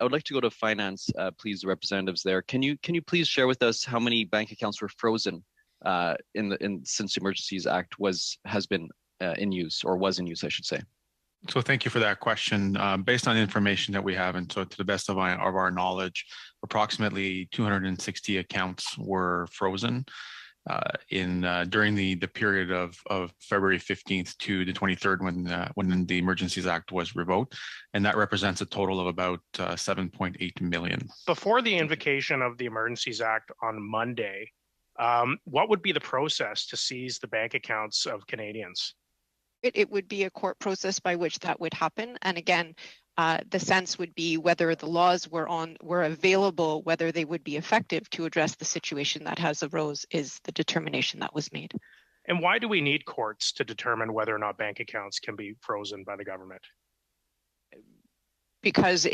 I would like to go to finance, please, the representatives there. Can you please share with us how many bank accounts were frozen since the Emergencies Act has been in use, or was in use, I should say? So thank you for that question. Based on the information that we have, and so to the best of our knowledge, approximately 260 accounts were frozen during the period of February 15th to the 23rd when the Emergencies Act was revoked, and that represents a total of about 7.8 million. Before the invocation of the Emergencies Act on Monday, what would be the process to seize the bank accounts of Canadians? It would be a court process by which that would happen. And again, the sense would be whether the laws were available, whether they would be effective to address the situation that has arose is the determination that was made. And why do we need courts to determine whether or not bank accounts can be frozen by the government? Because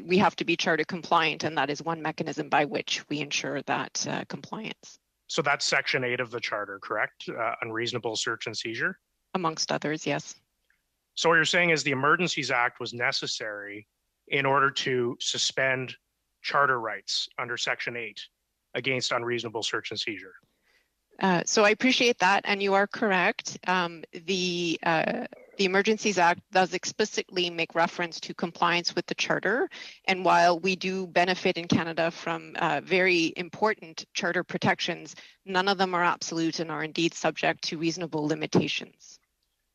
we have to be charter compliant, and that is one mechanism by which we ensure that compliance. So that's Section 8 of the Charter, correct? Unreasonable search and seizure? Amongst others, yes. So what you're saying is the Emergencies Act was necessary in order to suspend charter rights under Section 8 against unreasonable search and seizure. So I appreciate that, and you are correct. The Emergencies Act does explicitly make reference to compliance with the Charter, and while we do benefit in Canada from very important Charter protections, none of them are absolute and are indeed subject to reasonable limitations.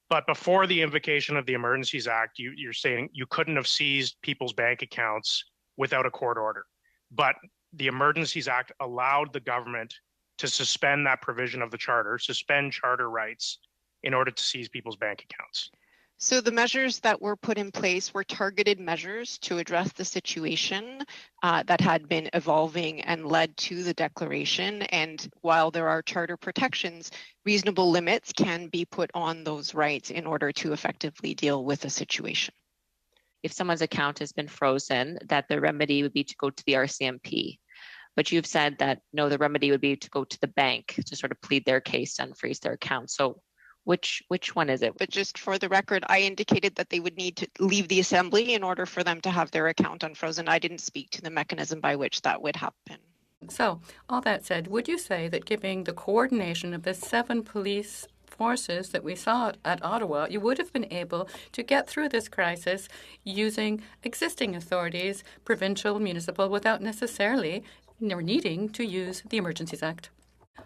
But before the invocation of the Emergencies Act, you're saying you couldn't have seized people's bank accounts without a court order. But the Emergencies Act allowed the government to suspend that provision of the Charter, suspend charter rights in order to seize people's bank accounts. So the measures that were put in place were targeted measures to address the situation that had been evolving and led to the declaration. And while there are charter protections, reasonable limits can be put on those rights in order to effectively deal with the situation. If someone's account has been frozen, that the remedy would be to go to the RCMP. But you've said that no, the remedy would be to go to the bank to sort of plead their case and freeze their account. So which one is it? But just for the record, I indicated that they would need to leave the assembly in order for them to have their account unfrozen. I didn't speak to the mechanism by which that would happen. So, all that said, would you say that given the coordination of the 7 police forces that we saw at Ottawa, you would have been able to get through this crisis using existing authorities, provincial, municipal, without necessarily needing to use the Emergencies Act?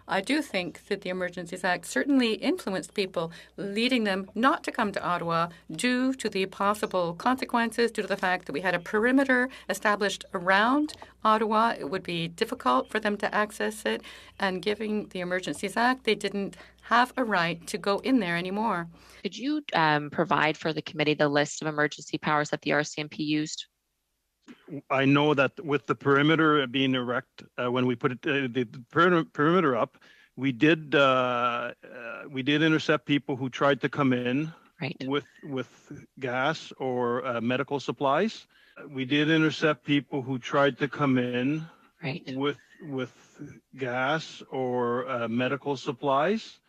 I do think that the Emergencies Act certainly influenced people, leading them not to come to Ottawa due to the possible consequences, due to the fact that we had a perimeter established around Ottawa. It would be difficult for them to access it, and given the Emergencies Act, they didn't have a right to go in there anymore. Could you provide for the committee the list of emergency powers that the RCMP used? I know that with the perimeter being erect, when we put the perimeter up, we did intercept people who tried to come in with gas or medical supplies. We did intercept people who tried to come in with gas or medical supplies.